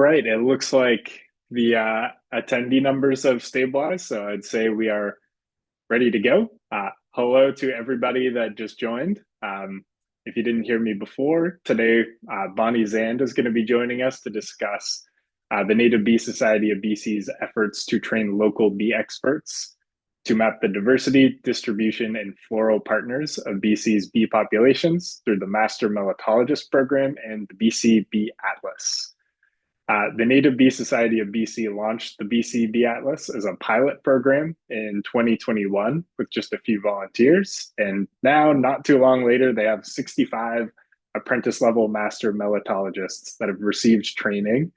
right, it looks like the attendee numbers have stabilized, so I'd say we are ready to go. Hello to everybody that just joined. If you didn't hear me before, today Bonnie Zand is going to be joining us to discuss the Native Bee Society of BC's efforts to train local bee experts to map the diversity, distribution, and floral partners of BC's bee populations through the Master Melittologist Program and the BC Bee Atlas. The Native Bee Society of BC launched the BC Bee Atlas as a pilot program in 2021 with just a few volunteers. And now, not too long later, they have 65 apprentice level master melittologists that have received training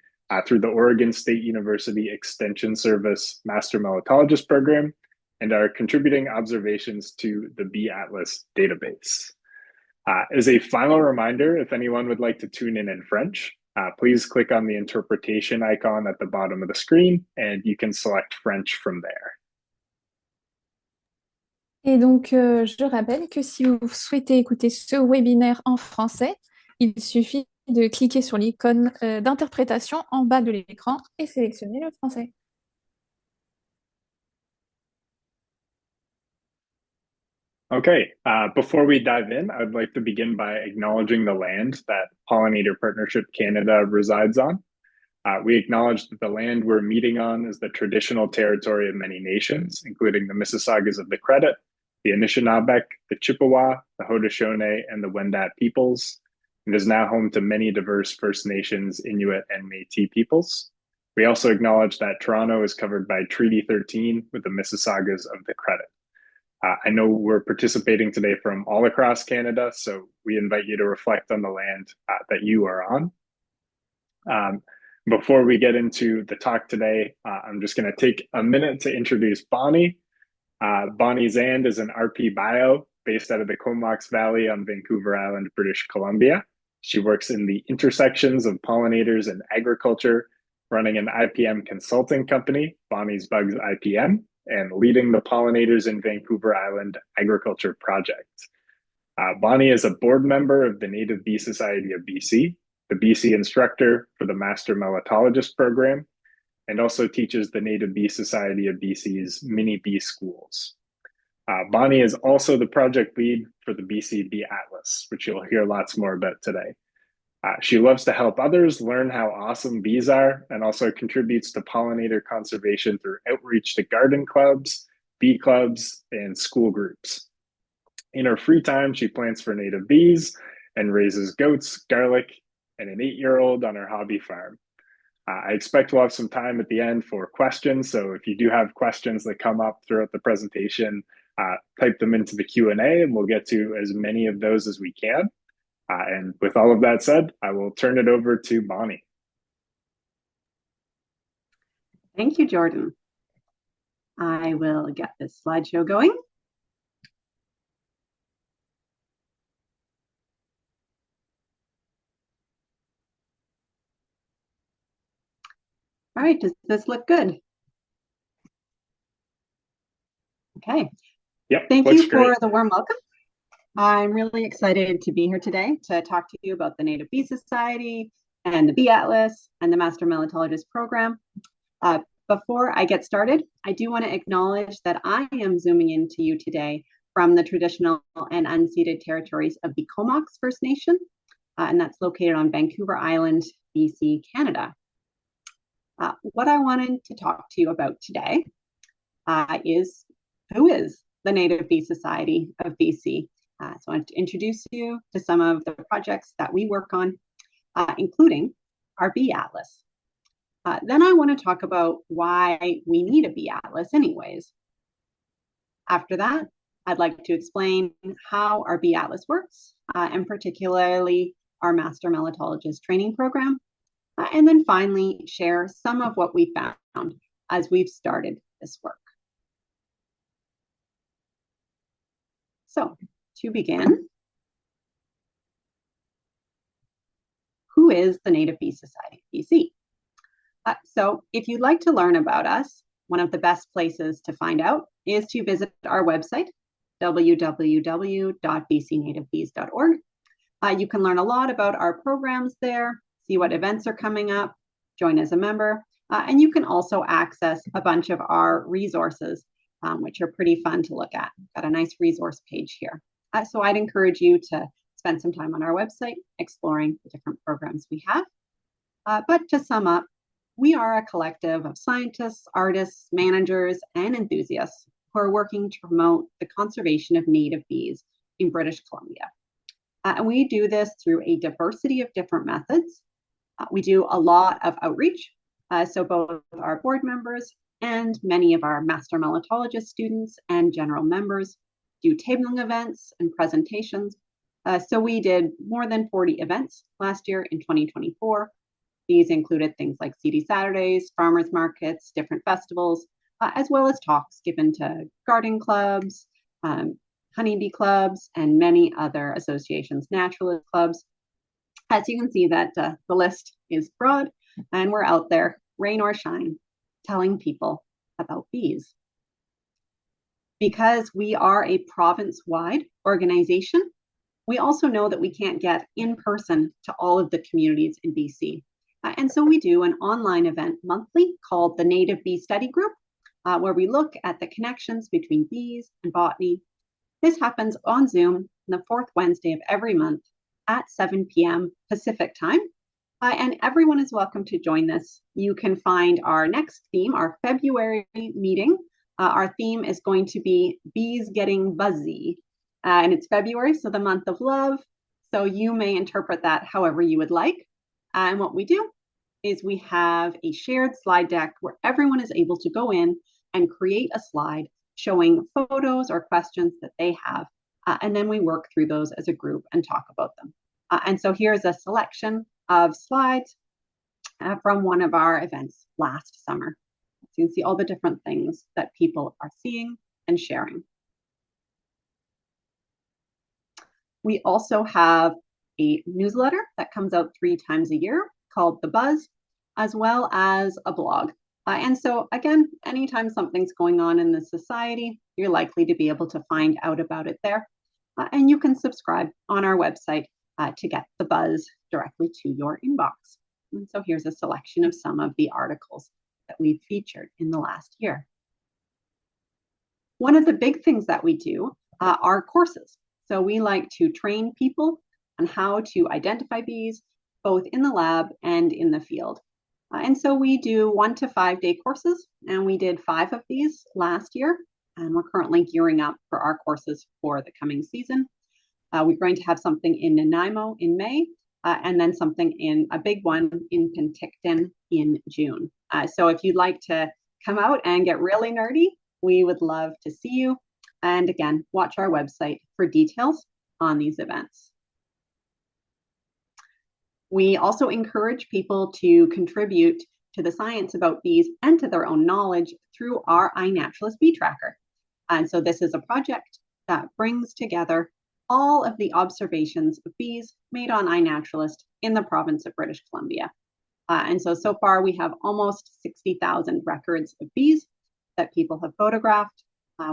through the Oregon State University Extension Service Master Melittologist Program and are contributing observations to the Bee Atlas database. As a final reminder, if anyone would like to tune in French, please click on the interpretation icon at the bottom of the screen and you can select French from there. Et donc, je rappelle que si vous souhaitez écouter ce webinaire en français, il suffit de cliquer sur l'icône d'interprétation en bas de l'écran et sélectionner le français. Okay, before we dive in, I'd like to begin by acknowledging the land that Pollinator Partnership Canada resides on. We acknowledge that the land we're meeting on is the traditional territory of many nations, including the Mississaugas of the Credit, the Anishinaabeg, the Chippewa, the Haudenosaunee, and the Wendat peoples, and is now home to many diverse First Nations, Inuit, and Métis peoples. We also acknowledge that Toronto is covered by Treaty 13 with the Mississaugas of the Credit. I know we're participating today from all across Canada, so we invite you to reflect on the land that you are on. Before we get into the talk today, I'm just going to take a minute to introduce Bonnie. Bonnie Zand is an RP Bio based out of the Comox Valley on Vancouver Island, British Columbia. She works in the intersections of pollinators and agriculture, running an IPM consulting company, Bonnie's Bugs IPM, and leading the Pollinators in Vancouver Island Agriculture Project. Bonnie is a board member of the Native Bee Society of BC, the BC instructor for the Master Melittologist Program, and also teaches the Native Bee Society of BC's mini bee schools. Bonnie is also the project lead for the BC Bee Atlas, which you'll hear lots more about today. She loves to help others learn how awesome bees are and also contributes to pollinator conservation through outreach to garden clubs, bee clubs, and school groups. In her free time, she plants for native bees and raises goats, garlic, and an 8-year-old on her hobby farm. I expect we'll have some time at the end for questions, so if you do have questions that come up throughout the presentation, type them into the Q&A and we'll get to as many of those as we can. And with all of that said, I will turn it over to Bonnie. Thank you, Jordan. I will get this slideshow going. All right, does this look good? Okay. Yep. Thank you for the warm welcome. I'm really excited to be here today to talk to you about the Native Bee Society and the Bee Atlas and the Master Melittologist Program. Before I get started, I do want to acknowledge that I am zooming into you today from the traditional and unceded territories of the Comox First Nation, and that's located on Vancouver Island, BC, Canada. What I wanted to talk to you about today is who is the Native Bee Society of BC. So I want to introduce you to some of the projects that we work on, including our Bee Atlas. Then I want to talk about why we need a Bee Atlas anyways. After that, I'd like to explain how our Bee Atlas works, and particularly our Master Melittologist training program. And then finally, share some of what we found as we've started this work. So, to begin, who is the Native Bee Society of BC? So if you'd like to learn about us, one of the best places to find out is to visit our website, www.bcnativebees.org. You can learn a lot about our programs there, see what events are coming up, join as a member. And you can also access a bunch of our resources, which are pretty fun to look at. Got a nice resource page here. So I'd encourage you to spend some time on our website exploring the different programs we have. But to sum up, we are a collective of scientists, artists, managers, and enthusiasts who are working to promote the conservation of native bees in British Columbia. And we do this through a diversity of different methods. We do a lot of outreach. So both our board members and many of our Master Melittologist students and general members do tabling events and presentations. So we did more than 40 events last year in 2024. These included things like Seedy Saturdays, farmers markets, different festivals, as well as talks given to garden clubs, honeybee clubs, and many other associations, naturalist clubs. As you can see that the list is broad, and we're out there, rain or shine, telling people about bees. Because we are a province-wide organization, we also know that we can't get in person to all of the communities in BC. And so we do an online event monthly called the Native Bee Study Group, where we look at the connections between bees and botany. This happens on Zoom on the fourth Wednesday of every month at 7 p.m. Pacific time. And everyone is welcome to join this. You can find our next theme, our February meeting. Our theme is going to be Bees Getting Buzzy. And it's February, so the month of love. So you may interpret that however you would like. And what we do is we have a shared slide deck where everyone is able to go in and create a slide showing photos or questions that they have. And then we work through those as a group and talk about them. And so here's a selection of slides from one of our events last summer. So you can see all the different things that people are seeing and sharing. We also have a newsletter that comes out 3 times a year called The Buzz, as well as a blog. And so again, anytime something's going on in the society, you're likely to be able to find out about it there. And you can subscribe on our website to get The Buzz directly to your inbox. And so here's a selection of some of the articles that we've featured in the last year. One of the big things that we do are courses. So we like to train people on how to identify bees, both in the lab and in the field. And so we do 1 to 5 day courses, and we did 5 of these last year. And we're currently gearing up for our courses for the coming season. We're going to have something in Nanaimo in May, and then something in a big one in Penticton in June. So if you'd like to come out and get really nerdy, we would love to see you. And again, watch our website for details on these events. We also encourage people to contribute to the science about bees and to their own knowledge through our iNaturalist Bee Tracker. And so this is a project that brings together all of the observations of bees made on iNaturalist in the province of British Columbia. And so far we have almost 60,000 records of bees that people have photographed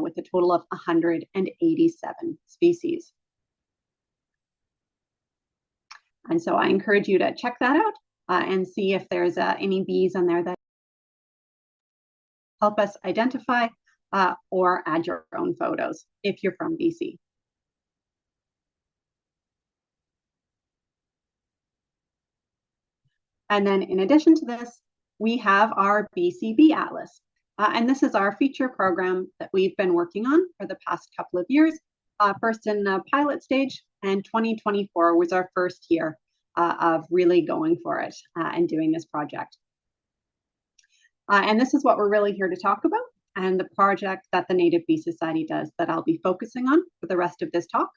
with a total of 187 species. And so I encourage you to check that out and see if there's any bees on there that help us identify or add your own photos if you're from BC. And then in addition to this, we have our BC Bee Atlas. And this is our feature program that we've been working on for the past couple of years, first in the pilot stage, and 2024 was our first year of really going for it and doing this project. And this is what we're really here to talk about, and the project that the Native Bee Society does that I'll be focusing on for the rest of this talk.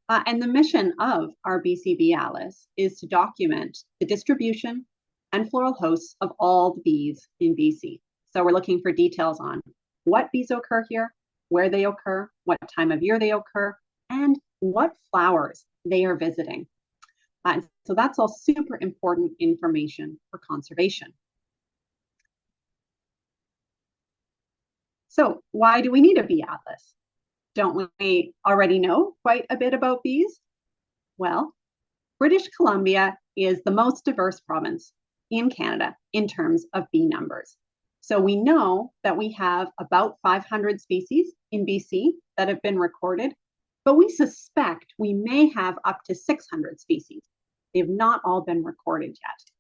And the mission of our BC Bee Atlas is to document the distribution and floral hosts of all the bees in BC. So we're looking for details on what bees occur here, where they occur, what time of year they occur, and what flowers they are visiting. So that's all super important information for conservation. So why do we need a bee atlas? Don't we already know quite a bit about bees? Well, British Columbia is the most diverse province in Canada in terms of bee numbers. So we know that we have about 500 species in BC that have been recorded, but we suspect we may have up to 600 species. They have not all been recorded yet.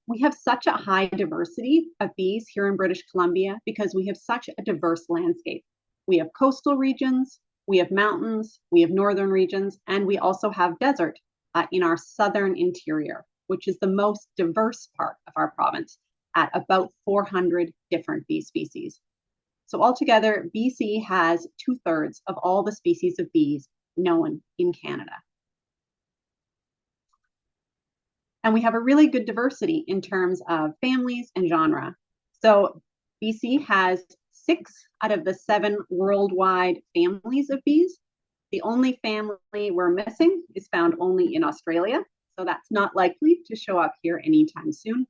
We have such a high diversity of bees here in British Columbia because we have such a diverse landscape. We have coastal regions, we have mountains, we have northern regions, and we also have desert in our southern interior, which is the most diverse part of our province at about 400 different bee species. So altogether, BC has 2/3 of all the species of bees known in Canada. And we have a really good diversity in terms of families and genre. So BC has 6 out of the 7 worldwide families of bees. The only family we're missing is found only in Australia, so that's not likely to show up here anytime soon.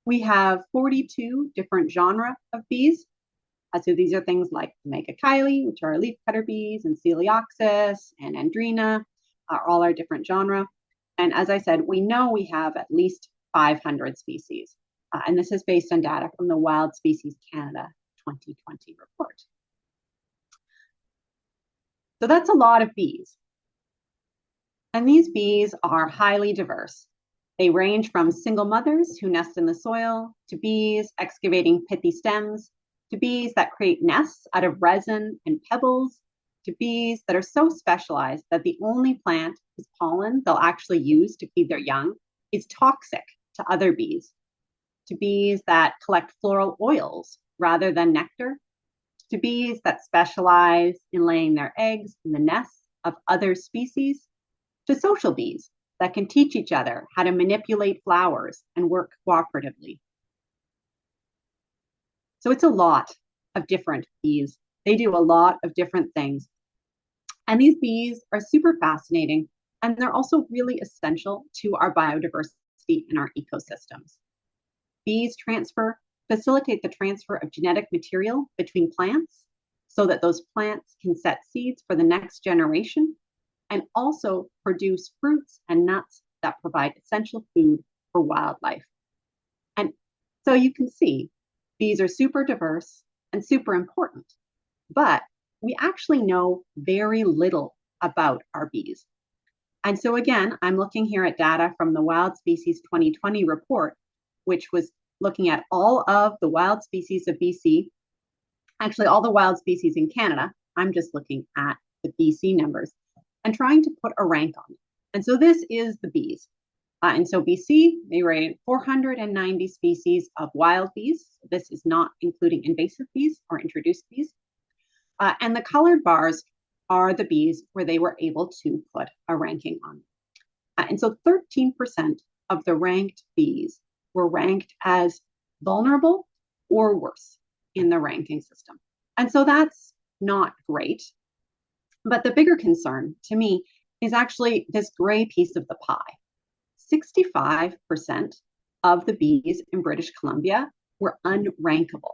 We have 42 different genera of bees. So these are things like Megachile, which are leafcutter bees, and Coleoxys and Andrena are all our different genera. And as I said, we know we have at least 500 species. And this is based on data from the Wild Species Canada 2020 report. So that's a lot of bees. And these bees are highly diverse. They range from single mothers who nest in the soil, to bees excavating pithy stems, to bees that create nests out of resin and pebbles, to bees that are so specialized that the only plant whose pollen they'll actually use to feed their young is toxic to other bees, to bees that collect floral oils rather than nectar, to bees that specialize in laying their eggs in the nests of other species, to social bees that can teach each other how to manipulate flowers and work cooperatively. So it's a lot of different bees. They do a lot of different things. And these bees are super fascinating, and they're also really essential to our biodiversity in our ecosystems. Bees facilitate the transfer of genetic material between plants so that those plants can set seeds for the next generation and also produce fruits and nuts that provide essential food for wildlife. And so you can see bees are super diverse and super important, but we actually know very little about our bees. And so again, I'm looking here at data from the Wild Species 2020 report, which was looking at all of the wild species of BC, actually all the wild species in Canada. I'm just looking at the BC numbers and trying to put a rank on it. And so this is the bees. And so BC, they rate 490 species of wild bees. This is not including invasive bees or introduced bees. And the colored bars are the bees where they were able to put a ranking on. And so 13% of the ranked bees were ranked as vulnerable or worse in the ranking system. And so that's not great. But the bigger concern to me is actually this gray piece of the pie. 65% of the bees in British Columbia were unrankable.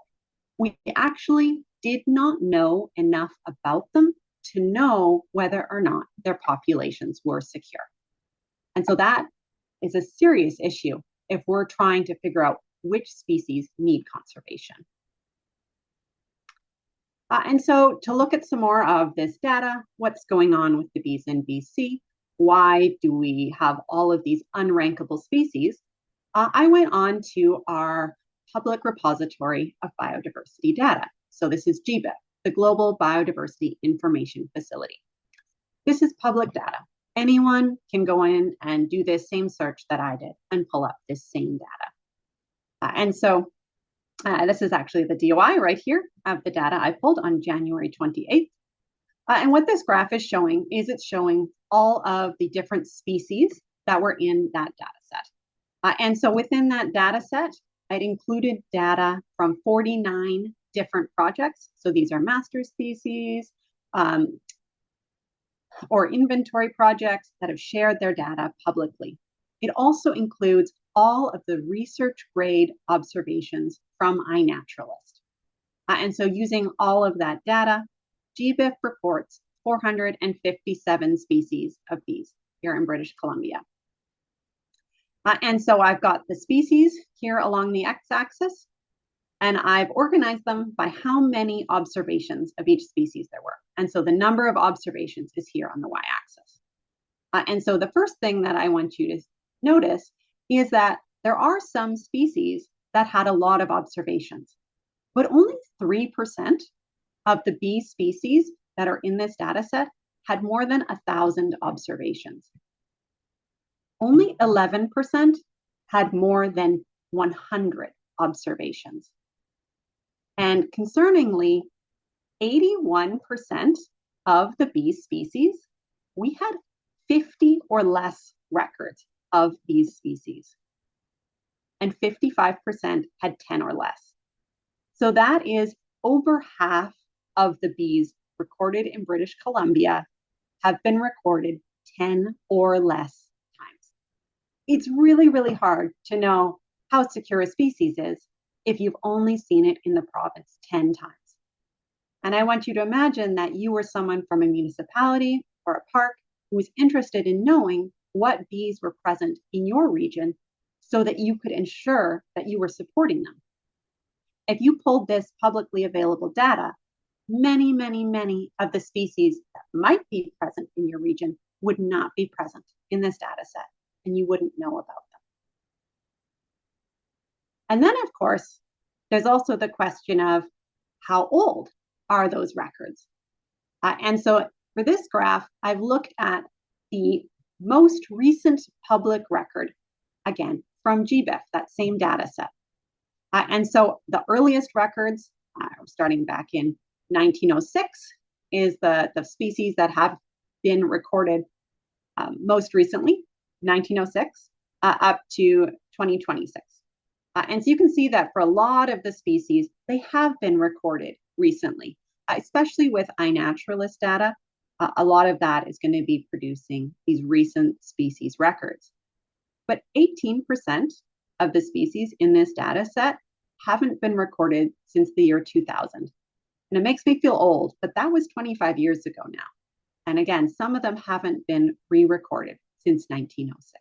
We actually did not know enough about them to know whether or not their populations were secure. And so that is a serious issue if we're trying to figure out which species need conservation. And so to look at some more of this data, what's going on with the bees in BC? Why do we have all of these unrankable species? I went on to our public repository of biodiversity data. So this is GBIF, the Global Biodiversity Information Facility. This is public data. Anyone can go in and do this same search that I did and pull up this same data. And so this is actually the DOI right here of the data I pulled on January 28th. And what this graph is showing is it's showing all of the different species that were in that data set. And so within that data set, it included data from 49 different projects. So these are master species or inventory projects that have shared their data publicly. It also includes all of the research grade observations from iNaturalist. And so using all of that data, GBIF reports 457 species of bees here in British Columbia. And so I've got the species here along the x-axis, and I've organized them by how many observations of each species there were. And so the number of observations is here on the y-axis. And so the first thing that I want you to notice is that there are some species that had a lot of observations, but only 3% of the bee species that are in this data set had more than 1,000 observations. Only 11% had more than 100 observations. And concerningly, 81% of the bee species, we had 50 or less records of these species. And 55% had 10 or less. So that is over half of the bees recorded in British Columbia have been recorded 10 or less times. It's really, really hard to know how secure a species is if you've only seen it in the province 10 times. And I want you to imagine that you were someone from a municipality or a park who was interested in knowing what bees were present in your region so that you could ensure that you were supporting them. If you pulled this publicly available data, many, many, many of the species that might be present in your region would not be present in this data set, and you wouldn't know about them. And then, of course, there's also the question of how old are those records? And so for this graph, I've looked at the most recent public record, again, from GBIF, that same data set. And so the earliest records, starting back in 1906, is the species that have been recorded most recently, 1906, up to 2026. And so you can see that for a lot of the species, they have been recorded recently, especially with iNaturalist data. A lot of that is going to be producing these recent species records. But 18% of the species in this data set haven't been recorded since the year 2000. And it makes me feel old, but that was 25 years ago now. And again, some of them haven't been re-recorded since 1906.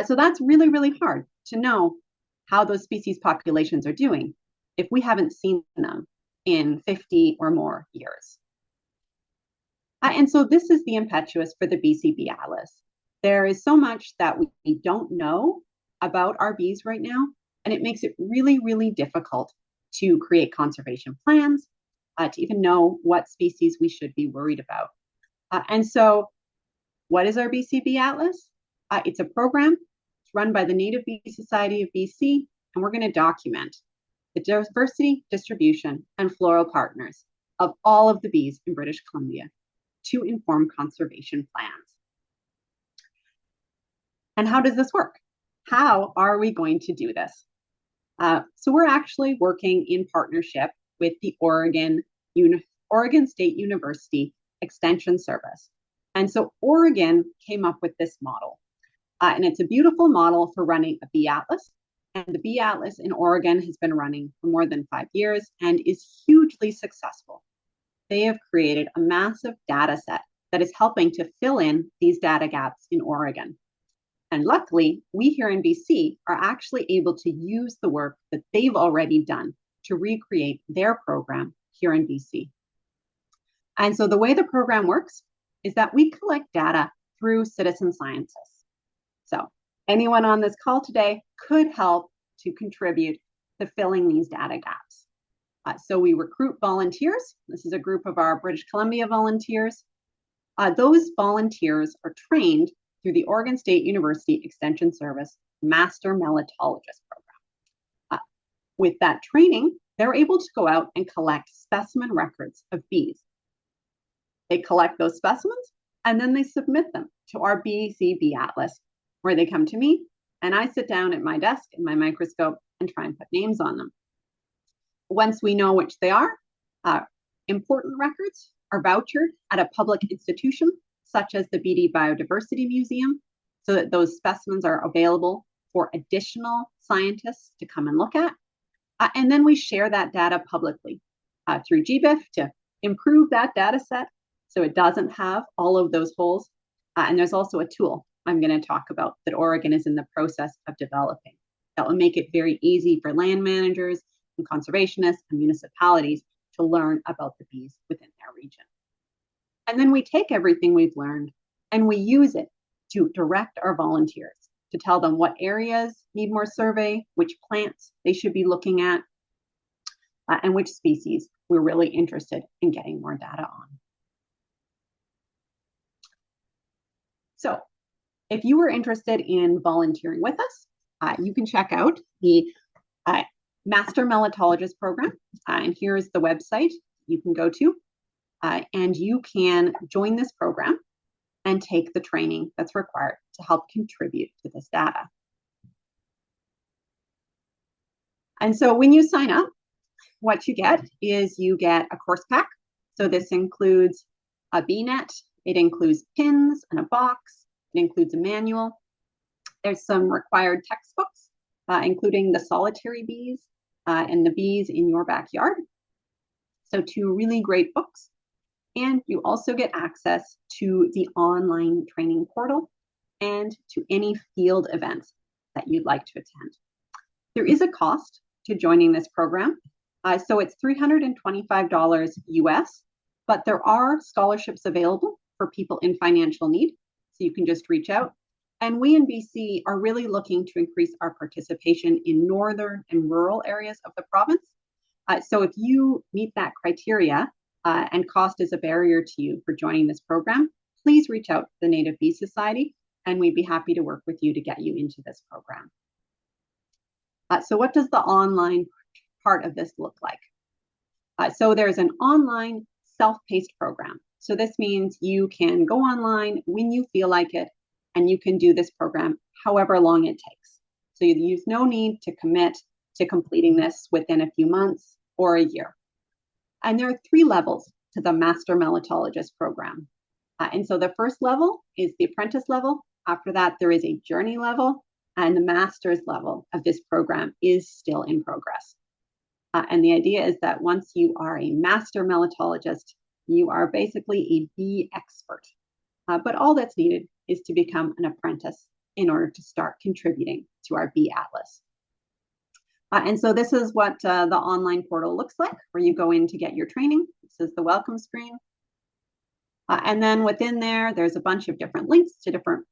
So that's really, really hard to know how those species populations are doing if we haven't seen them in 50 or more years. And so this is the impetus for the BC Bee Atlas. There is so much that we don't know about our bees right now, and it makes it really, really difficult to create conservation plans, to even know what species we should be worried about. And so what is our BC Bee Atlas? It's a program. It's run by the Native Bee Society of BC, and we're going to document the diversity, distribution, and floral partners of all of the bees in British Columbia to inform conservation plans. And how does this work? How are we going to do this? So we're actually working in partnership with the Oregon State University Extension Service. And so Oregon came up with this model. And it's a beautiful model for running a bee atlas. And the bee atlas in Oregon has been running for more than 5 years and is hugely successful. They have created a massive data set that is helping to fill in these data gaps in Oregon. And luckily, we here in BC are actually able to use the work that they've already done to recreate their program here in BC. And so the way the program works is that we collect data through citizen scientists. So anyone on this call today could help to contribute to filling these data gaps. So we recruit volunteers. This is a group of our British Columbia volunteers. Those volunteers are trained through the Oregon State University Extension Service Master Melittologist Program. With that training, they're able to go out and collect specimen records of bees. They collect those specimens and then they submit them to our BC Bee Atlas, where they come to me and I sit down at my desk in my microscope and try and put names on them. Once we know which they are, important records are vouchered at a public institution such as the BD Biodiversity Museum, so that those specimens are available for additional scientists to come and look at. And then we share that data publicly through GBIF to improve that data set so it doesn't have all of those holes. And there's also a tool I'm going to talk about that Oregon is in the process of developing. That will make it very easy for land managers and conservationists and municipalities to learn about the bees within their region. And then we take everything we've learned and we use it to direct our volunteers, to tell them what areas need more survey, which plants they should be looking at, and which species we're really interested in getting more data on. So if you were interested in volunteering with us, you can check out the Master Melittologist Program. And here's the website you can go to. And you can join this program and take the training that's required to help contribute to this data. And so when you sign up, what you get is you get a course pack. So this includes a bee net, it includes pins and a box, it includes a manual. There's some required textbooks, including the solitary bees and the bees in your backyard. So 2 really great books. And you also get access to the online training portal and to any field events that you'd like to attend. There is a cost to joining this program. So it's $325 US, but there are scholarships available for people in financial need. So you can just reach out. And we in BC are really looking to increase our participation in northern and rural areas of the province. So if you meet that criteria and cost is a barrier to you for joining this program, please reach out to the Native Bee Society and we'd be happy to work with you to get you into this program. So what does the online part of this look like? So there's an online self-paced program. So this means you can go online when you feel like it, and you can do this program however long it takes. So you no need to commit to completing this within a few months or a year. And there are 3 levels to the Master Melittologist Program. And so the first level is the apprentice level. After that, there is a journey level, and the master's level of this program is still in progress. And the idea is that once you are a master melittologist, you are basically a bee expert. But all that's needed is to become an apprentice in order to start contributing to our bee atlas. And so this is what the online portal looks like, where you go in to get your training. This is the welcome screen. And then within there, there's a bunch of different links to different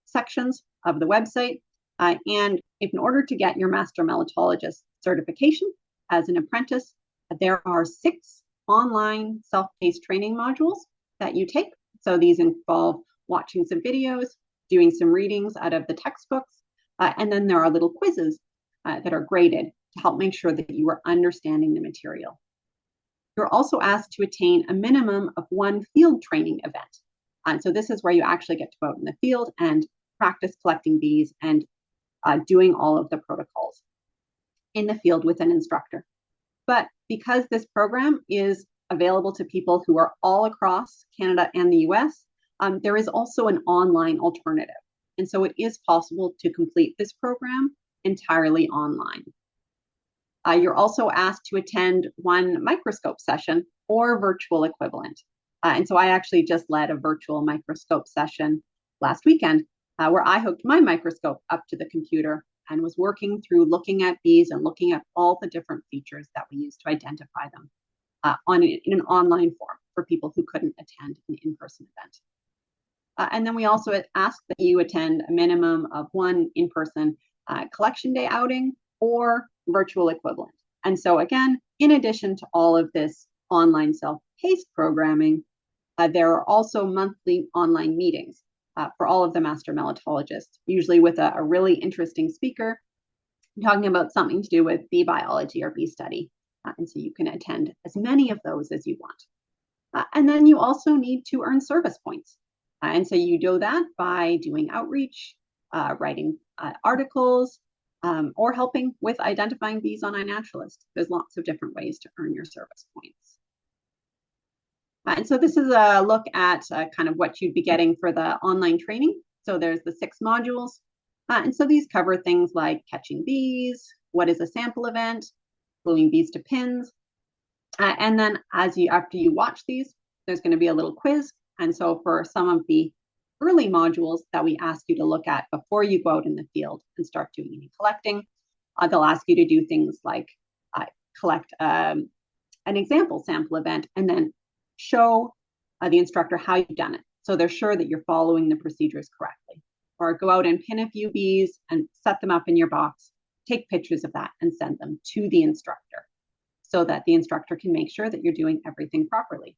sections of the website. And if in order to get your Master Melittologist certification as an apprentice, there are 6 online self-paced training modules that you take. So these involve watching some videos, doing some readings out of the textbooks, and then there are little quizzes that are graded to help make sure that you are understanding the material. You're also asked to attain a minimum of 1 field training event. And so this is where you actually get to go out in the field and practice collecting bees and doing all of the protocols in the field with an instructor. But because this program is available to people who are all across Canada and the US, there is also an online alternative. And so it is possible to complete this program entirely online. You're also asked to attend 1 microscope session or virtual equivalent. And so I actually just led a virtual microscope session last weekend where I hooked my microscope up to the computer and was working through looking at bees and looking at all the different features that we use to identify them in an online form for people who couldn't attend an in-person event. And then we also ask that you attend a minimum of 1 in-person collection day outing or virtual equivalent. And so again, in addition to all of this online self-paced programming, there are also monthly online meetings for all of the Master Melittologists, usually with a really interesting speaker talking about something to do with bee biology or bee study. And so you can attend as many of those as you want. And then you also need to earn service points. And so you do that by doing outreach, writing articles, or helping with identifying bees on iNaturalist. There's lots of different ways to earn your service points. And so this is a look at kind of what you'd be getting for the online training. So there's the 6 modules. And so these cover things like catching bees, what is a sample event, gluing bees to pins. And then after you watch these, there's going to be a little quiz. And so for some of the early modules that we ask you to look at before you go out in the field and start doing any collecting. They'll ask you to do things like collect an example sample event and then show the instructor how you've done it. So they're sure that you're following the procedures correctly. Or go out and pin a few bees and set them up in your box, take pictures of that and send them to the instructor so that the instructor can make sure that you're doing everything properly.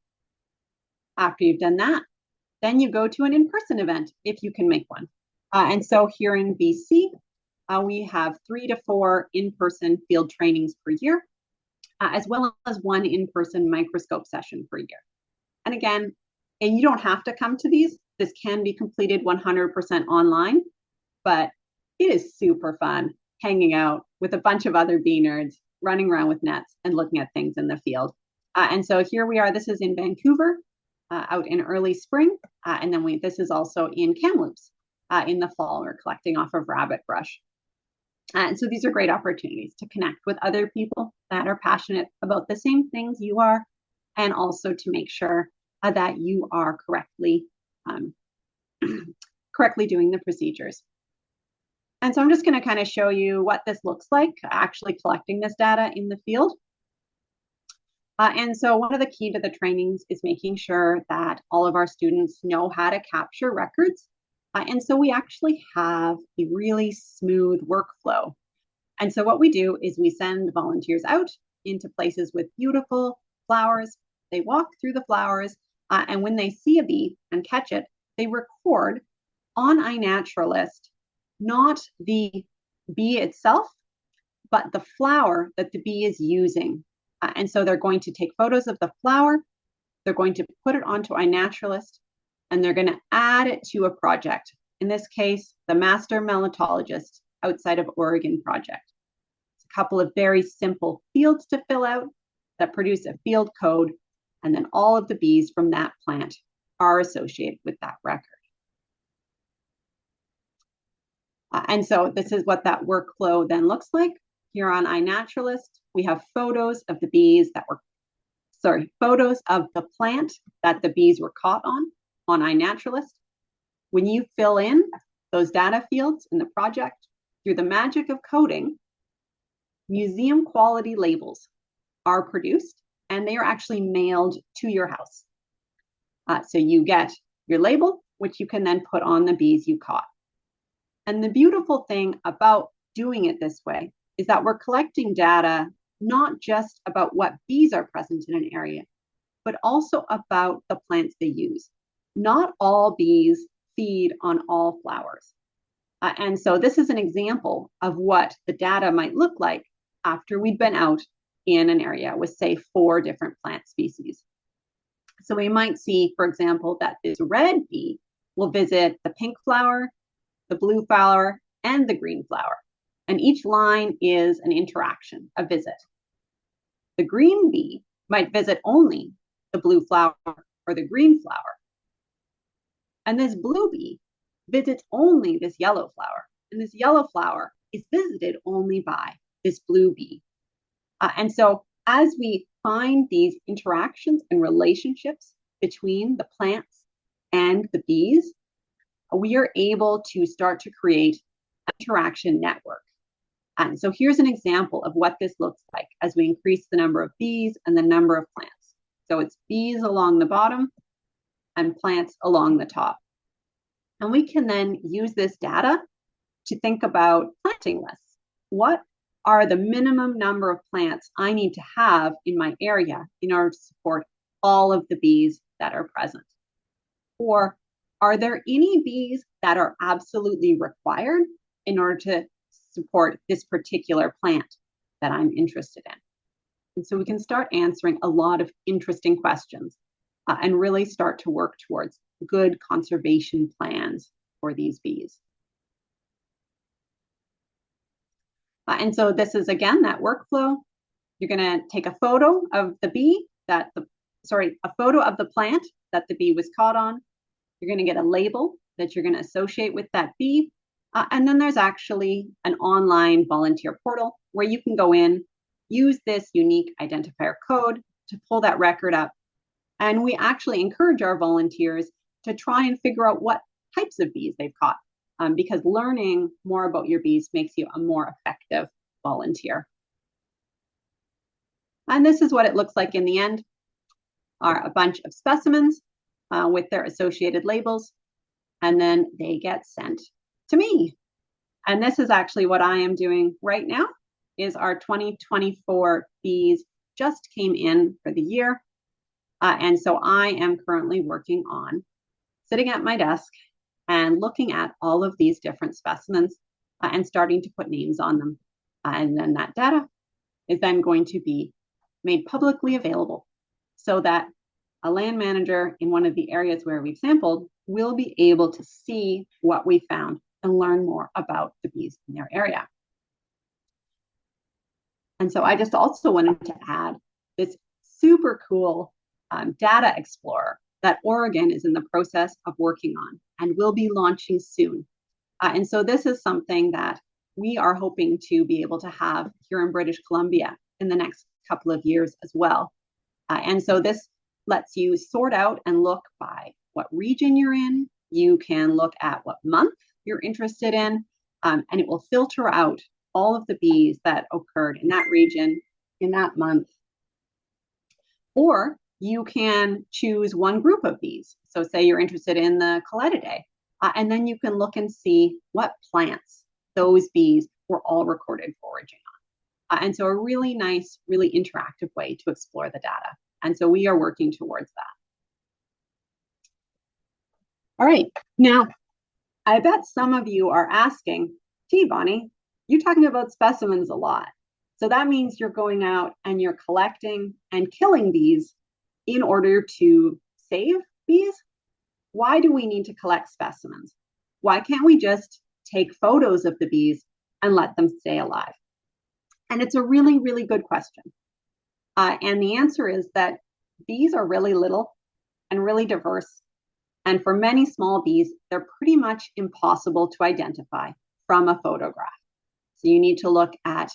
After you've done that, then you go to an in-person event if you can make one. And so here in BC, we have 3 to 4 in-person field trainings per year, as well as 1 in-person microscope session per year. And again, and you don't have to come to these. This can be completed 100% online, but it is super fun hanging out with a bunch of other bee nerds, running around with nets and looking at things in the field. And so here we are. This is in Vancouver, out in early spring. And then this is also in Kamloops in the fall. We're collecting off of rabbit brush. And so these are great opportunities to connect with other people that are passionate about the same things you are, and also to make sure that you are correctly doing the procedures. And so I'm just going to kind of show you what this looks like, actually collecting this data in the field. And so one of the key to the trainings is making sure that all of our students know how to capture records. And so we actually have a really smooth workflow. And so what we do is we send volunteers out into places with beautiful flowers. They walk through the flowers, and when they see a bee and catch it, they record on iNaturalist, not the bee itself, but the flower that the bee is using. And so they're going to take photos of the flower, they're going to put it onto iNaturalist, and they're going to add it to a project. In this case, the Master Melittologist outside of Oregon project. It's a couple of very simple fields to fill out that produce a field code, and then all of the bees from that plant are associated with that record. And so this is what that workflow then looks like. Here on iNaturalist, we have photos of the bees that were, photos of the plant that the bees were caught on iNaturalist. When you fill in those data fields in the project, through the magic of coding, museum quality labels are produced, and they are actually mailed to your house. So you get your label, which you can then put on the bees you caught. And the beautiful thing about doing it this way is that we're collecting data not just about what bees are present in an area, but also about the plants they use. Not all bees feed on all flowers. And so this is an example of what the data might look like after we'd been out in an area with, say, 4 different plant species. So we might see, for example, that this red bee will visit the pink flower, the blue flower, and the green flower. And each line is an interaction, a visit. The green bee might visit only the blue flower or the green flower. And this blue bee visits only this yellow flower. And this yellow flower is visited only by this blue bee. And so as we find these interactions and relationships between the plants and the bees, we are able to start to create an interaction network. And so here's an example of what this looks like as we increase the number of bees and the number of plants. So it's bees along the bottom and plants along the top. And we can then use this data to think about planting lists. What are the minimum number of plants I need to have in my area in order to support all of the bees that are present? Or are there any bees that are absolutely required in order to support this particular plant that I'm interested in? And so we can start answering a lot of interesting questions and really start to work towards good conservation plans for these bees. And so this is, again, that workflow. You're going to take a photo of the bee a photo of the plant that the bee was caught on. You're going to get a label that you're going to associate with that bee. And then there's actually an online volunteer portal where you can go in, use this unique identifier code to pull that record up. And we actually encourage our volunteers to try and figure out what types of bees they've caught, because learning more about your bees makes you a more effective volunteer. And this is what it looks like in the end, are a bunch of specimens with their associated labels, and then they get sent to me. And this is actually what I am doing right now, is our 2024 bees just came in for the year. And so I am currently working on sitting at my desk and looking at all of these different specimens and starting to put names on them. And then that data is then going to be made publicly available so that a land manager in one of the areas where we've sampled will be able to see what we found and learn more about the bees in their area. And so I just also wanted to add this super cool data explorer that Oregon is in the process of working on and will be launching soon. And so this is something that we are hoping to be able to have here in British Columbia in the next couple of years as well. And so this lets you sort out and look by what region you're in. You can look at what month you're interested in, and it will filter out all of the bees that occurred in that region, in that month. Or you can choose one group of bees. So say you're interested in the Coletidae, and then you can look and see what plants those bees were all recorded foraging on. And so a really nice, really interactive way to explore the data. And so we are working towards that. All right, now, I bet some of you are asking, gee, Bonnie, you're talking about specimens a lot. So that means you're going out and you're collecting and killing bees in order to save bees? Why do we need to collect specimens? Why can't we just take photos of the bees and let them stay alive? And it's a really, really good question. And the answer is that bees are really little and really diverse. And for many small bees, they're pretty much impossible to identify from a photograph. So you need to look at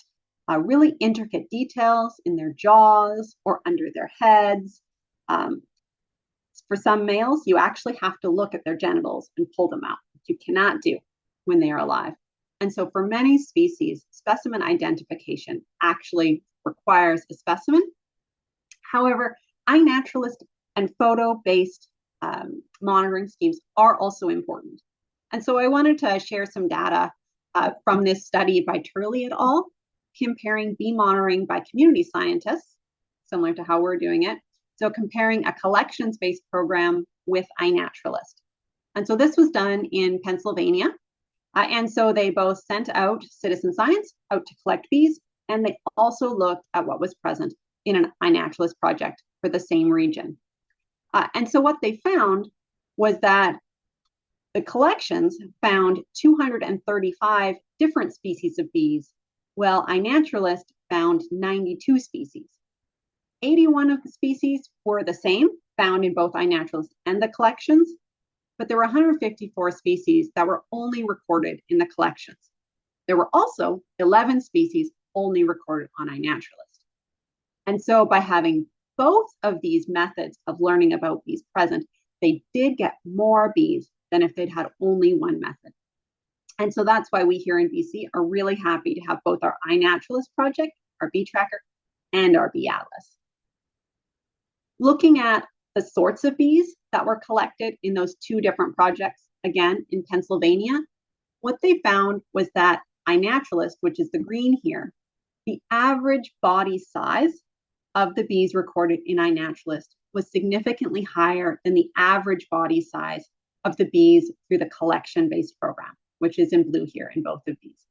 really intricate details in their jaws or under their heads. For some males, you actually have to look at their genitals and pull them out, which you cannot do when they are alive. And so for many species, specimen identification actually requires a specimen. However, iNaturalist and photo-based monitoring schemes are also important. And so I wanted to share some data from this study by Turley et al., comparing bee monitoring by community scientists, similar to how we're doing it. So comparing a collections-based program with iNaturalist. And so this was done in Pennsylvania. And so they both sent out citizen science out to collect bees, and they also looked at what was present in an iNaturalist project for the same region. And so what they found was that the collections found 235 different species of bees, while iNaturalist found 92 species. 81 of the species were the same, found in both iNaturalist and the collections, but there were 154 species that were only recorded in the collections. There were also 11 species only recorded on iNaturalist. And so by having both of these methods of learning about bees present, they did get more bees than if they'd had only one method. And so that's why we here in BC are really happy to have both our iNaturalist project, our bee tracker, and our bee atlas. Looking at the sorts of bees that were collected in those two different projects, again, in Pennsylvania, what they found was that iNaturalist, which is the green here, the average body size of the bees recorded in iNaturalist was significantly higher than the average body size of the bees through the collection-based program, which is in blue here in both of these.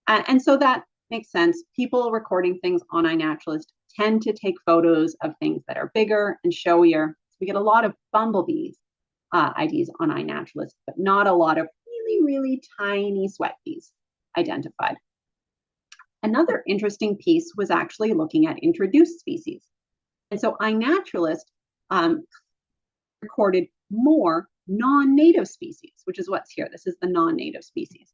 And so that makes sense. People recording things on iNaturalist tend to take photos of things that are bigger and showier. So we get a lot of bumblebees IDs on iNaturalist, but not a lot of really, really tiny sweat bees identified. Another interesting piece was actually looking at introduced species. And so iNaturalist recorded more non-native species, which is what's here. This is the non-native species.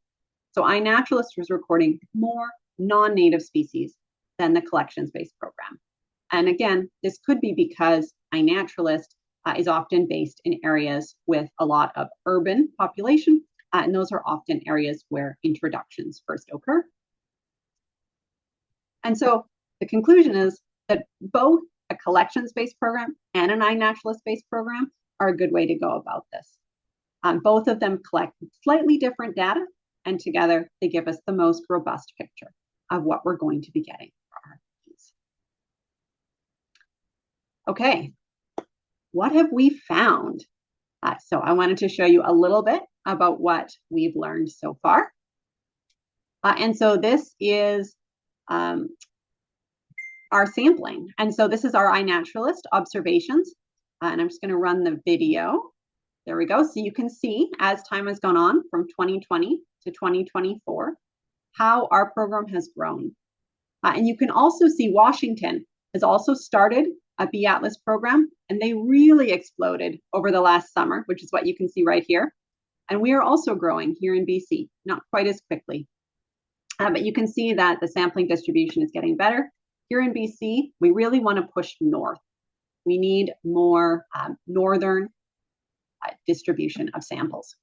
So iNaturalist was recording more non-native species than the collections-based program. And again, this could be because iNaturalist is often based in areas with a lot of urban population, and those are often areas where introductions first occur. And so the conclusion is that both a collections-based program and an iNaturalist-based program are a good way to go about this. Both of them collect slightly different data, and together they give us the most robust picture of what we're going to be getting for our bees. Okay, what have we found? So I wanted to show you a little bit about what we've learned so far. And so this is our sampling. And so this is our iNaturalist observations. And I'm just going to run the video. There we go. So you can see as time has gone on from 2020 to 2024, how our program has grown. And you can also see Washington has also started a Bee Atlas program, and they really exploded over the last summer, which is what you can see right here. And we are also growing here in BC, not quite as quickly. But you can see that the sampling distribution is getting better. Here in BC, we really want to push north. We need more northern distribution of samples.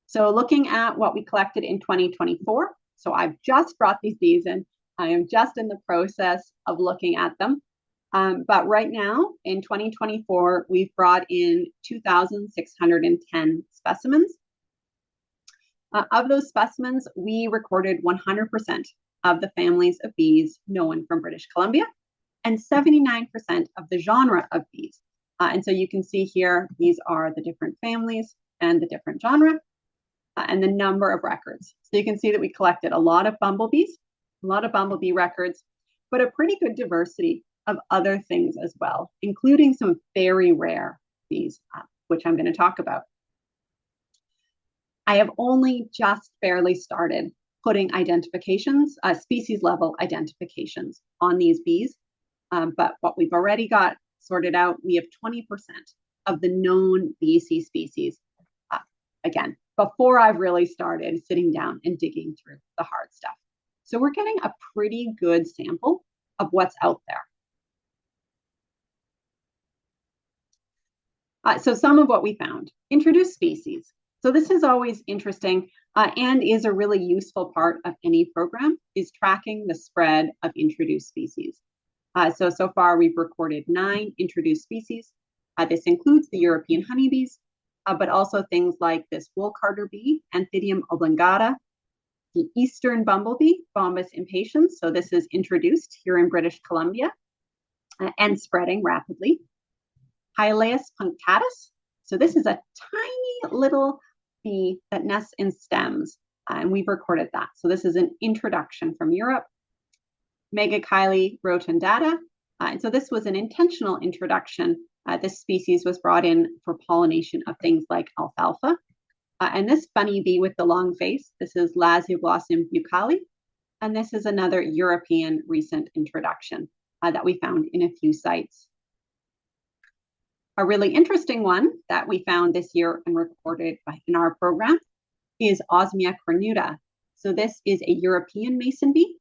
So looking at what we collected in 2024, so I've just brought these bees in. I am just in the process of looking at them. But right now, in 2024, we've brought in 2,610 specimens. Of those specimens, we recorded 100% of the families of bees known from British Columbia and 79% of the genre of bees. And so you can see here, these are the different families and the different genre and the number of records. So you can see that we collected a lot of bumblebees, a lot of bumblebee records, but a pretty good diversity of other things as well, including some very rare bees, which I'm going to talk about. I have only just barely started putting identifications, species level identifications on these bees. But what we've already got sorted out, we have 20% of the known BC species. Again, before I've really started sitting down and digging through the hard stuff. So we're getting a pretty good sample of what's out there. So some of what we found, introduced species. So this is always interesting and is a really useful part of any program, is tracking the spread of introduced species. So far we've recorded 9 introduced species. This includes the European honeybees, but also things like this wool carder bee, Anthidium oblongata, the eastern bumblebee, Bombus impatiens. So this is introduced here in British Columbia and spreading rapidly. Hylaeus punctatus. So this is a tiny little bee that nests in stems, and we've recorded that. So this is an introduction from Europe. Megachile rotundata. And so this was an intentional introduction. This species was brought in for pollination of things like alfalfa. And this funny bee with the long face, this is Lasioglossum buccali. And this is another European recent introduction that we found in a few sites. A really interesting one that we found this year and recorded in our program is Osmia cornuta. So this is a European mason bee,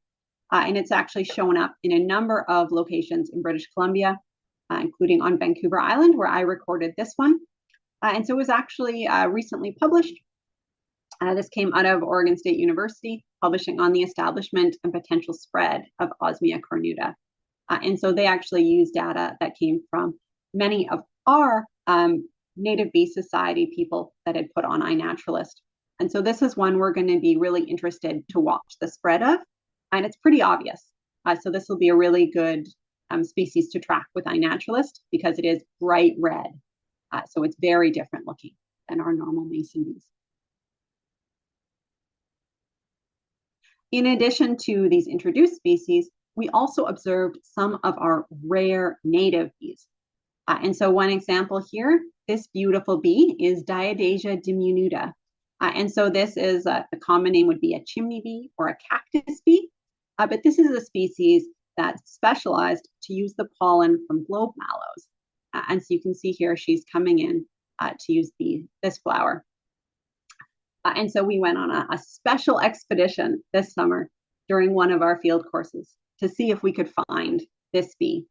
and it's actually shown up in a number of locations in British Columbia, including on Vancouver Island, where I recorded this one. And so it was actually recently published. This came out of Oregon State University, publishing on the establishment and potential spread of Osmia cornuta. And so they actually used data that came from many of our Native Bee Society people that had put on iNaturalist. And so this is one we're going to be really interested to watch the spread of, and it's pretty obvious. So this will be a really good species to track with iNaturalist because it is bright red. So it's very different looking than our normal mason bees. In addition to these introduced species, we also observed some of our rare native bees. And so one example here, this beautiful bee is Diadasia diminuta. And so this is, the common name would be a chimney bee or a cactus bee. But this is a species that's specialized to use the pollen from globe mallows. And so you can see here, she's coming in to use this flower. And so we went on a special expedition this summer during one of our field courses to see if we could find this bee.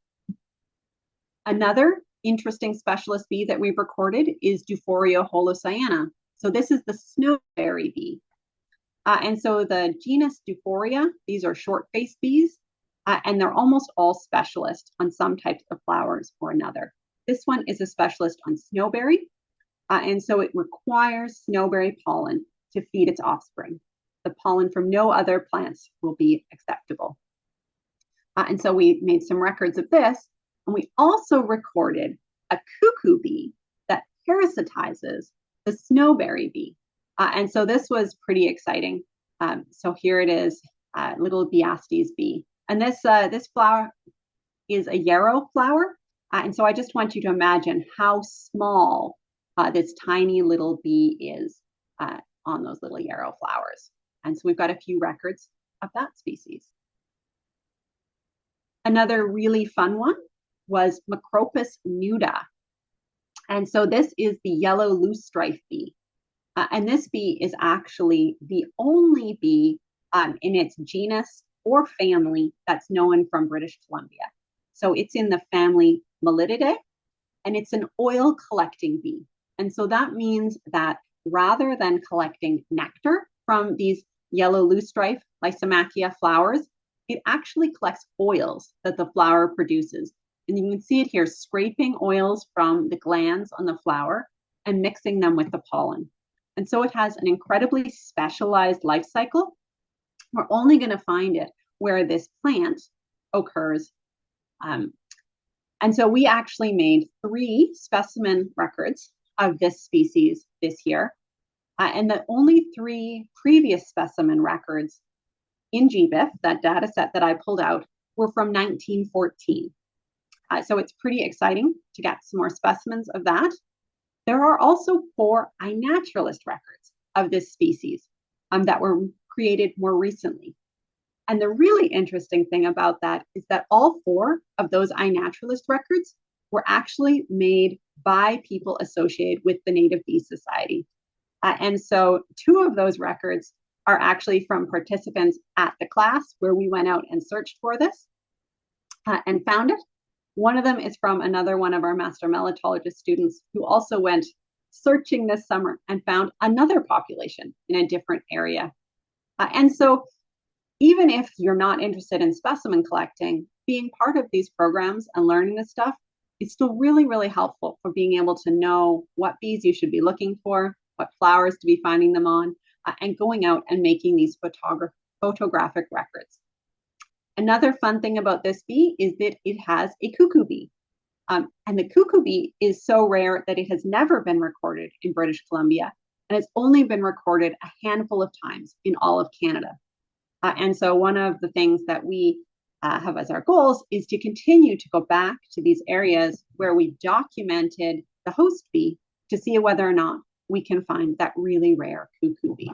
Another interesting specialist bee that we've recorded is Duforia holocyana. So this is the snowberry bee. And so the genus Duforia, these are short-faced bees, and they're almost all specialists on some types of flowers or another. This one is a specialist on snowberry, and so it requires snowberry pollen to feed its offspring. The pollen from no other plants will be acceptable. And so we made some records of this, and we also recorded a cuckoo bee that parasitizes the snowberry bee. And so this was pretty exciting. So here it is, little Biastes bee. And this flower is a yarrow flower. And so I just want you to imagine how small this tiny little bee is on those little yarrow flowers. And so we've got a few records of that species. Another really fun one was Macropus nuda. And so this is the yellow loosestrife bee. And this bee is actually the only bee in its genus or family that's known from British Columbia. So it's in the family Melittidae, and it's an oil collecting bee. And so that means that rather than collecting nectar from these yellow loosestrife Lysomachia flowers, it actually collects oils that the flower produces. And you can see it here, scraping oils from the glands on the flower and mixing them with the pollen. And so it has an incredibly specialized life cycle. We're only going to find it where this plant occurs. And so we actually made 3 specimen records of this species this year. And the only 3 previous specimen records in GBIF, that data set that I pulled out, were from 1914. So it's pretty exciting to get some more specimens of that. There are also 4 iNaturalist records of this species that were created more recently. And the really interesting thing about that is that all 4 of those iNaturalist records were actually made by people associated with the Native Bee Society. And so 2 of those records are actually from participants at the class where we went out and searched for this and found it. One of them is from another one of our Master Melittologist students who also went searching this summer and found another population in a different area. And so even if you're not interested in specimen collecting, being part of these programs and learning this stuff is still really, really helpful for being able to know what bees you should be looking for, what flowers to be finding them on, and going out and making these photographic records. Another fun thing about this bee is that it has a cuckoo bee. And the cuckoo bee is so rare that it has never been recorded in British Columbia, and it's only been recorded a handful of times in all of Canada. And so one of the things that we have as our goals is to continue to go back to these areas where we documented the host bee to see whether or not we can find that really rare cuckoo bee.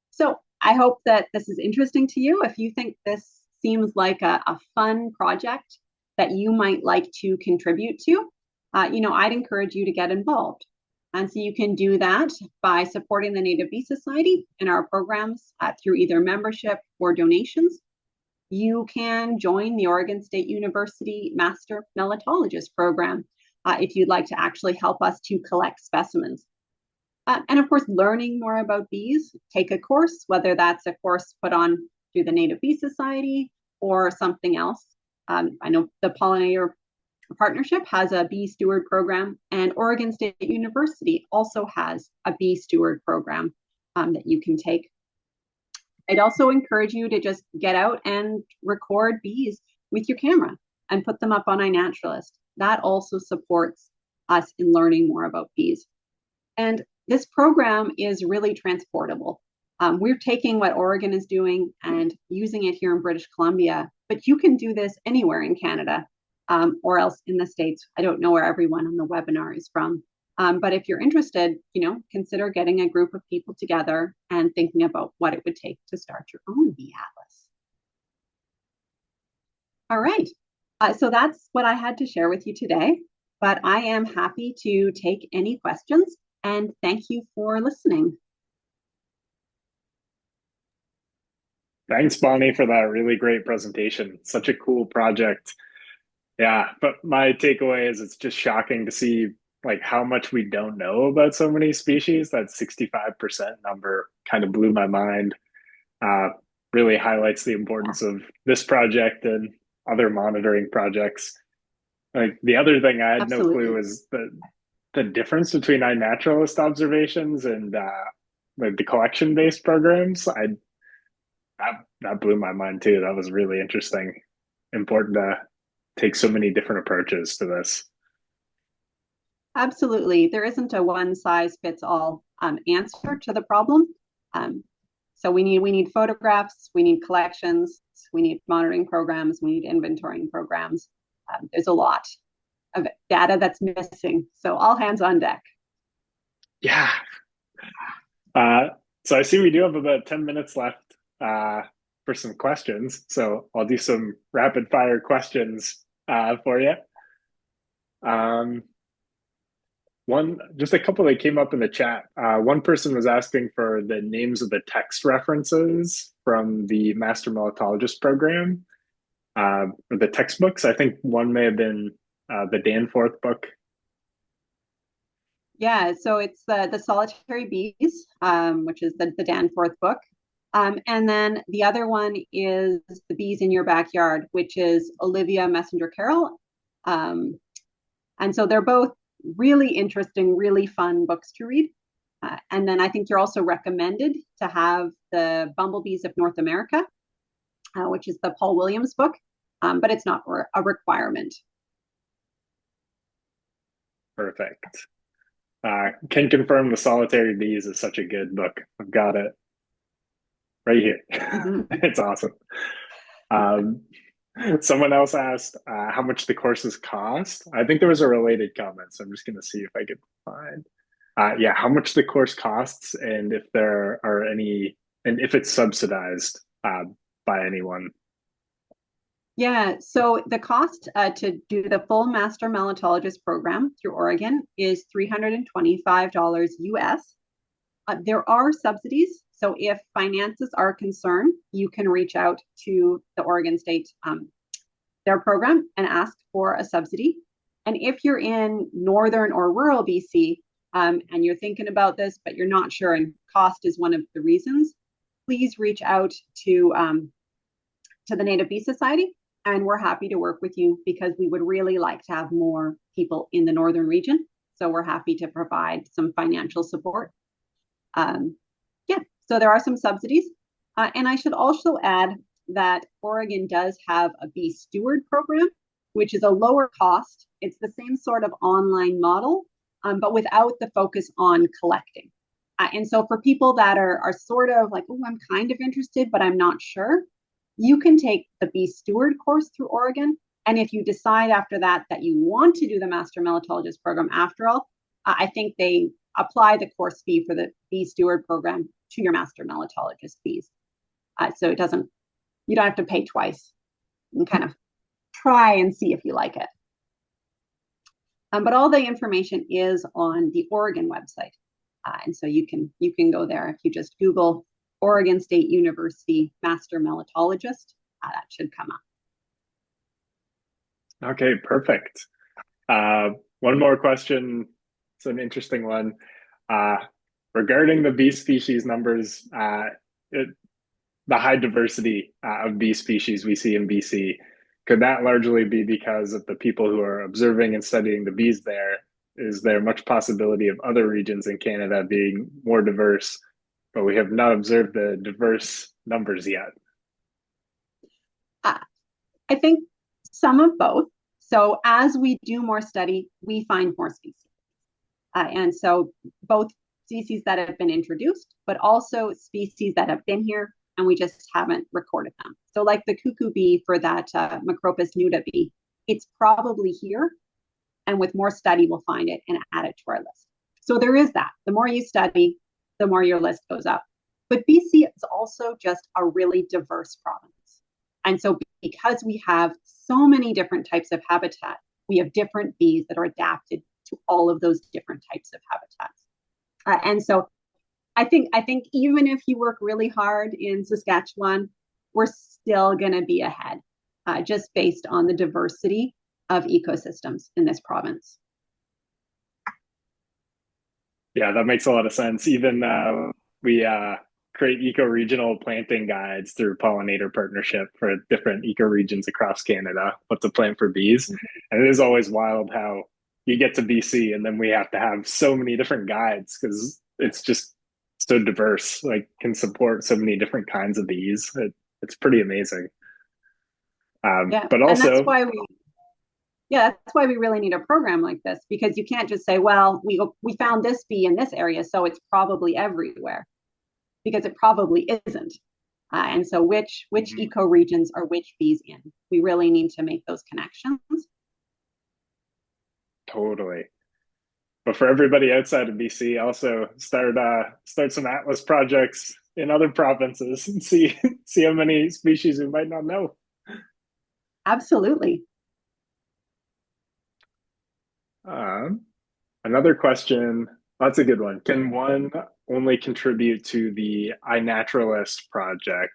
So I hope that this is interesting to you. If you think this seems like a fun project that you might like to contribute to, I'd encourage you to get involved. And so you can do that by supporting the Native Bee Society in our programs through either membership or donations. You can join the Oregon State University Master Melittologist Program if you'd like to actually help us to collect specimens. And of course, learning more about bees, take a course, whether that's a course put on through the Native Bee Society or something else. I know the Pollinator Partnership has a bee steward program, and Oregon State University also has a bee steward program that you can take. I'd also encourage you to just get out and record bees with your camera and put them up on iNaturalist. That also supports us in learning more about bees. And this program is really transportable. We're taking what Oregon is doing and using it here in British Columbia, but you can do this anywhere in Canada or else in the States. I don't know where everyone on the webinar is from. But if you're interested, consider getting a group of people together and thinking about what it would take to start your own bee atlas. All right, so that's what I had to share with you today, but I am happy to take any questions, and thank you for listening. Thanks, Bonnie, for that really great presentation. Such a cool project. Yeah, but my takeaway is it's just shocking to see like how much we don't know about so many species. That 65% number kind of blew my mind. Uh, really highlights the Yeah, importance of this project and other monitoring projects. Like the other thing I had no clue absolutely. is the difference between iNaturalist observations and like the collection based programs. That blew my mind too. That was really interesting. Important to take so many different approaches to this. Absolutely. There isn't a one size fits all answer to the problem. Um, so we need photographs, we need collections, we need monitoring programs, we need inventorying programs. There's a lot of data that's missing. So all hands on deck. Yeah. Uh, so I see we do have about 10 minutes left for some questions. So I'll do some rapid fire questions for you. Um, just a couple that came up in the chat. One person was asking for the names of the text references from the Master Melittologist Program, or the textbooks. I think one may have been the Danforth book. Yeah, so it's the Solitary Bees, which is the Danforth book. And then the other one is The Bees in Your Backyard, which is Olivia Messenger Carroll. And so they're both really interesting, really fun books to read. And then I think you're also recommended to have the Bumblebees of North America, which is the Paul Williams book, but it's not a requirement. Perfect. Can confirm the Solitary Bees is such a good book. I've got it right here. Mm-hmm. It's awesome. Um, Someone else asked how much the courses cost. I think there was a related comment, so I'm just going to see if I can find. Yeah, how much the course costs, and if there are any, and if it's subsidized by anyone. Yeah, so the cost to do the full Master Melittologist program through Oregon is $325 US. There are subsidies. So if finances are a concern, you can reach out to the Oregon State, their program, and ask for a subsidy. And if you're in northern or rural BC and you're thinking about this, but you're not sure, and cost is one of the reasons, please reach out to the Native Bee Society, and we're happy to work with you because we would really like to have more people in the northern region. So we're happy to provide some financial support. Yeah, so there are some subsidies. And I should also add that Oregon does have a bee steward program, which is a lower cost. It's the same sort of online model, but without the focus on collecting. And so for people that are sort of like, oh, I'm kind of interested, but I'm not sure, you can take the bee steward course through Oregon. And if you decide after that that you want to do the Master Melittologist program after all, I think they apply the course fee for the bee steward program to your Master Melittologist fees. So you don't have to pay twice and kind of try and see if you like it. But all the information is on the Oregon website. And so you can go there if you just Google Oregon State University Master Melittologist, that should come up. Okay, perfect. One more question. It's an interesting one. Uh, Regarding the bee species numbers, the high diversity of bee species we see in BC, could that largely be because of the people who are observing and studying the bees there? Is there much possibility of other regions in Canada being more diverse, but we have not observed the diverse numbers yet? I think some of both. So as we do more study, we find more species. And so both species that have been introduced, but also species that have been here and we just haven't recorded them. So like the cuckoo bee for that Macropus nuda bee, it's probably here. And with more study, we'll find it and add it to our list. So there is that. The more you study, the more your list goes up. But BC is also just a really diverse province. And so because we have so many different types of habitat, we have different bees that are adapted to all of those different types of habitats. And so I think even if you work really hard in Saskatchewan, we're still going to be ahead, just based on the diversity of ecosystems in this province. Yeah, that makes a lot of sense. Even we create eco-regional planting guides through pollinator partnership for different eco-regions across Canada, what to plant for bees. And it is always wild how you get to BC and then we have to have so many different guides because it's just so diverse, like can support so many different kinds of bees. It's pretty amazing. Yeah, but and also, that's why we really need a program like this, because you can't just say, well, we found this bee in this area, so it's probably everywhere, because it probably isn't. And so which ecoregions are which bees in? We really need to make those connections. totally. But for everybody outside of BC, also start some atlas projects in other provinces and see how many species we might not know. Absolutely. Another question, that's a good one. Can one only contribute to the iNaturalist project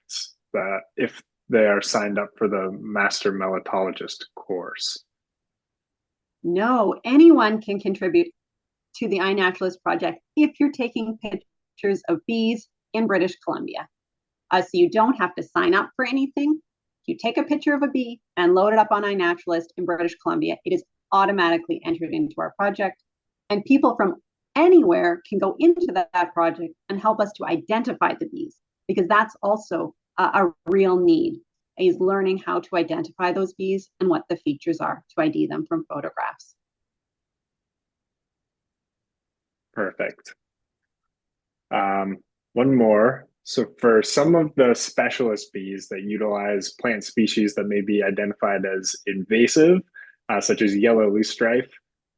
if they are signed up for the Master Melittologist course? No, anyone can contribute to the iNaturalist project if you're taking pictures of bees in British Columbia. So you don't have to sign up for anything. You take a picture of a bee and load it up on iNaturalist in British Columbia. It is automatically entered into our project. And people from anywhere can go into that project and help us to identify the bees, because that's also a real need, is learning how to identify those bees and what the features are to ID them from photographs. Perfect. One more. So for some of the specialist bees that utilize plant species that may be identified as invasive, such as yellow loosestrife,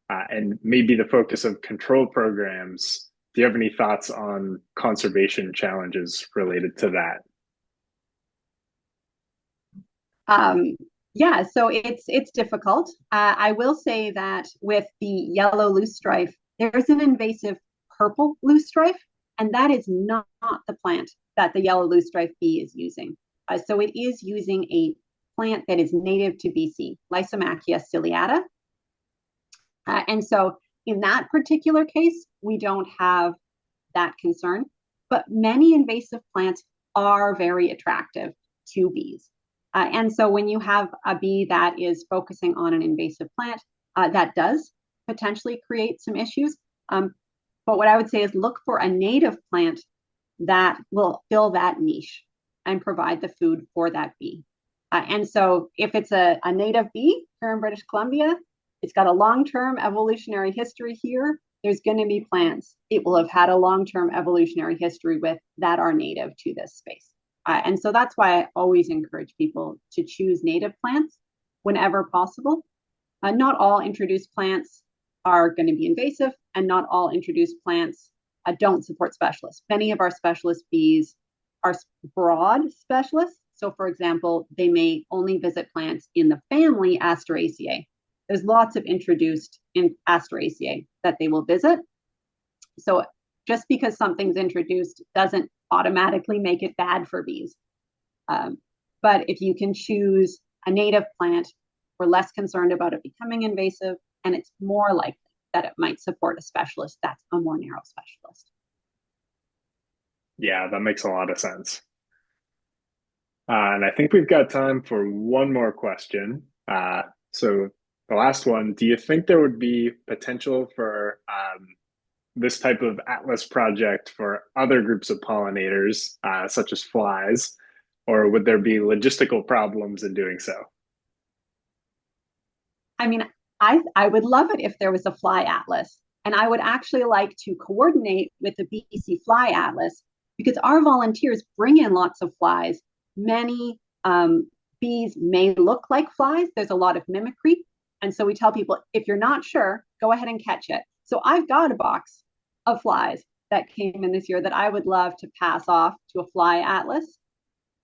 and maybe the focus of control programs, do you have any thoughts on conservation challenges related to that? Yeah, so it's difficult. I will say that with the yellow loosestrife, there's an invasive purple loosestrife, and that is not the plant that the yellow loosestrife bee is using. So it is using a plant that is native to BC, Lysomachia ciliata. And so in that particular case, we don't have that concern, but many invasive plants are very attractive to bees. And so when you have a bee that is focusing on an invasive plant, that does potentially create some issues. But what I would say is look for a native plant that will fill that niche and provide the food for that bee. And so if it's a native bee here in British Columbia, it's got a long-term evolutionary history here, there's going to be plants it will have had a long-term evolutionary history with that are native to this space. And so that's why I always encourage people to choose native plants whenever possible. Not all introduced plants are going to be invasive, and not all introduced plants don't support specialists. Many of our specialist bees are broad specialists. So for example, they may only visit plants in the family Asteraceae. There's lots of introduced in Asteraceae that they will visit. So just because something's introduced doesn't automatically make it bad for bees. But if you can choose a native plant, we're less concerned about it becoming invasive, and it's more likely that it might support a specialist that's a more narrow specialist. Yeah, that makes a lot of sense. And I think we've got time for one more question. So the last one, do you think there would be potential for this type of atlas project for other groups of pollinators, such as flies, or would there be logistical problems in doing so? I mean, I would love it if there was a fly atlas, and I would actually like to coordinate with the BC Fly Atlas, because our volunteers bring in lots of flies. Many bees may look like flies. There's a lot of mimicry. And so we tell people, if you're not sure, go ahead and catch it. So I've got a box of flies that came in this year that I would love to pass off to a fly atlas.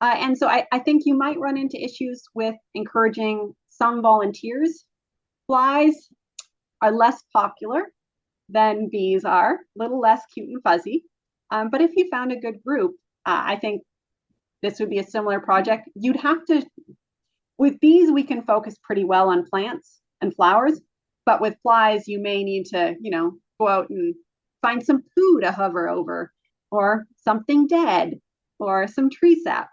And so I think you might run into issues with encouraging some volunteers. Flies are less popular than bees are, a little less cute and fuzzy. But if you found a good group, I think this would be a similar project. You'd have to, with bees, we can focus pretty well on plants. and flowers. But with flies, you may need to, go out and find some poo to hover over, or something dead, or some tree sap.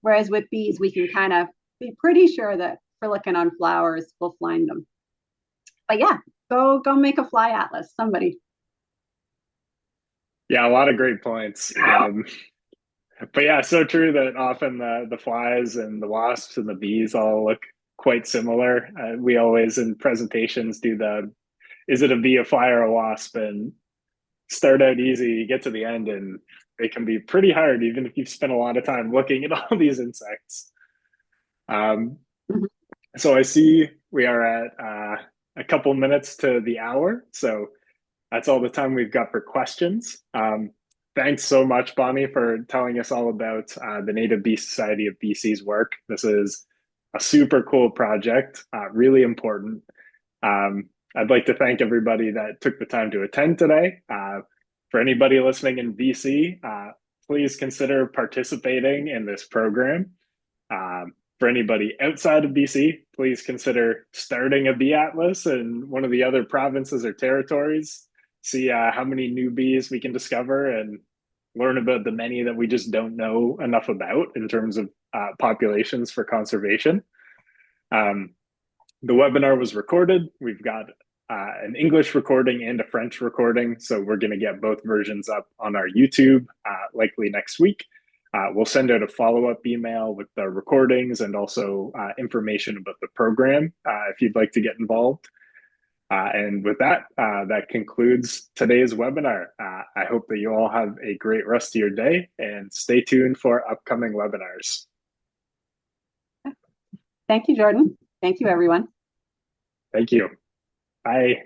Whereas with bees, we can kind of be pretty sure that if we're looking on flowers, we'll find them. But yeah, go make a fly atlas, somebody. Yeah, a lot of great points. But yeah, so true that often the flies and the wasps and the bees all look quite similar. We always in presentations do is it a bee, a fly, or a wasp? And start out easy, you get to the end, and it can be pretty hard, even if you've spent a lot of time looking at all these insects. So I see we are at a couple minutes to the hour. So that's all the time we've got for questions. Thanks so much, Bonnie, for telling us all about the Native Bee Society of BC's work. This is a super cool project, really important. I'd like to thank everybody that took the time to attend today. For anybody listening in BC, please consider participating in this program. For anybody outside of BC, please consider starting a bee atlas in one of the other provinces or territories. See how many new bees we can discover and learn about the many that we just don't know enough about in terms of populations for conservation. The webinar was recorded. We've got an English recording and a French recording, so we're going to get both versions up on our YouTube likely next week. We'll send out a follow-up email with the recordings and also information about the program if you'd like to get involved. And with that, that concludes today's webinar. I hope that you all have a great rest of your day and stay tuned for upcoming webinars. Thank you, Jordan. Thank you, everyone. Thank you. Bye.